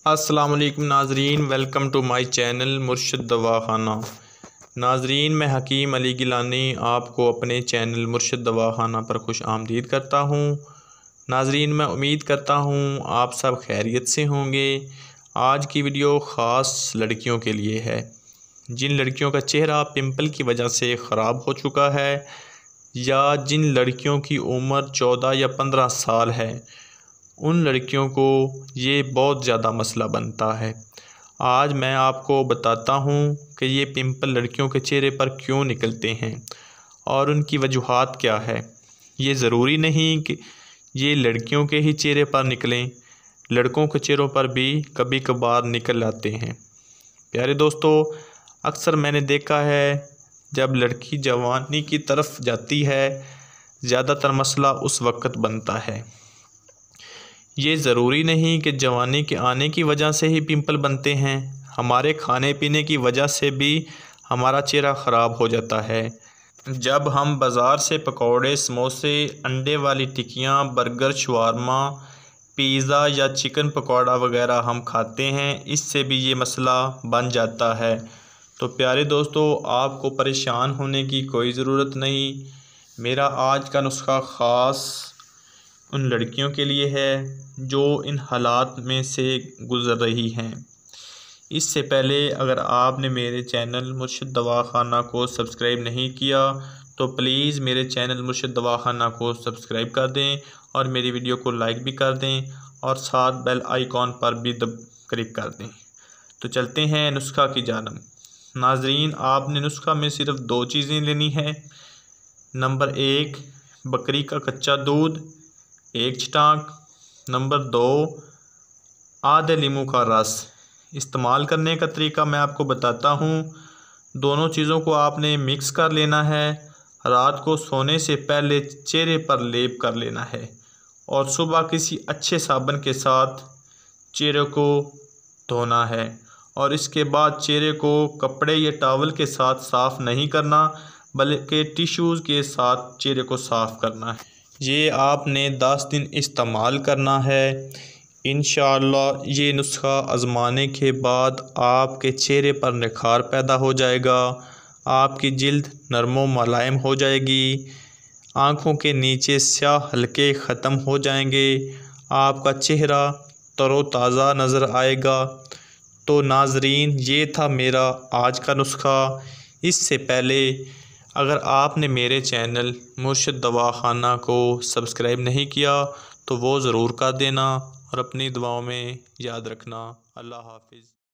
अस्सलाम वालेकुम नाजरीन, वेलकम टू माय चैनल मुर्शिद दवाखाना। नाजरीन, मैं हकीम अली गिलानी आपको अपने चैनल मुर्शिद दवाखाना पर खुश आमदीद करता हूँ। नाजरीन, मैं उम्मीद करता हूँ आप सब खैरियत से होंगे। आज की वीडियो ख़ास लड़कियों के लिए है, जिन लड़कियों का चेहरा पिंपल की वजह से ख़राब हो चुका है या जिन लड़कियों की उम्र 14 या 15 साल है, उन लड़कियों को ये बहुत ज़्यादा मसला बनता है। आज मैं आपको बताता हूँ कि ये पिंपल लड़कियों के चेहरे पर क्यों निकलते हैं और उनकी वजूहात क्या है। ये ज़रूरी नहीं कि ये लड़कियों के ही चेहरे पर निकलें, लड़कों के चेहरों पर भी कभी कभार निकल आते हैं। प्यारे दोस्तों, अक्सर मैंने देखा है जब लड़की जवानी की तरफ जाती है, ज़्यादातर मसला उस वक़्त बनता है। ये ज़रूरी नहीं कि जवानी के आने की वजह से ही पिंपल बनते हैं, हमारे खाने पीने की वजह से भी हमारा चेहरा ख़राब हो जाता है। जब हम बाज़ार से पकौड़े, समोसे, अंडे वाली टिक्कियाँ, बर्गर, शवारमा, पिज़्ज़ा या चिकन पकौड़ा वगैरह हम खाते हैं, इससे भी ये मसला बन जाता है। तो प्यारे दोस्तों, आपको परेशान होने की कोई ज़रूरत नहीं। मेरा आज का नुस्खा ख़ास उन लड़कियों के लिए है जो इन हालात में से गुज़र रही हैं। इससे पहले अगर आपने मेरे चैनल मुर्शिद दवाखाना को सब्सक्राइब नहीं किया तो प्लीज़ मेरे चैनल मुर्शिद दवाखाना को सब्सक्राइब कर दें और मेरी वीडियो को लाइक भी कर दें और साथ बेल आइकॉन पर भी क्लिक कर दें। तो चलते हैं नुस्खा की जानब। नाजरीन, आपने नुस्खा में सिर्फ 2 चीज़ें लेनी है। नंबर 1, बकरी का कच्चा दूध 1 छटाक। नंबर 2, आधे नींबू का रस। इस्तेमाल करने का तरीका मैं आपको बताता हूँ। दोनों चीज़ों को आपने मिक्स कर लेना है, रात को सोने से पहले चेहरे पर लेप कर लेना है और सुबह किसी अच्छे साबुन के साथ चेहरे को धोना है और इसके बाद चेहरे को कपड़े या टॉवल के साथ साफ़ नहीं करना, बल्कि टिश्यूज़ के साथ चेहरे को साफ़ करना है। ये आपने 10 दिन इस्तेमाल करना है। इंशाअल्लाह ये नुस्खा आज़माने के बाद आपके चेहरे पर निखार पैदा हो जाएगा, आपकी जिल्द नरम व मुलायम हो जाएगी, आँखों के नीचे स्याह हल्के ख़त्म हो जाएंगे, आपका चेहरा तरोताज़ा नज़र आएगा। तो नाजरीन, ये था मेरा आज का नुस्खा। इससे पहले अगर आपने मेरे चैनल मुर्शिद दवाखाना को सब्सक्राइब नहीं किया तो वो ज़रूर कर देना और अपनी दुआओं में याद रखना। अल्लाह हाफ़िज़।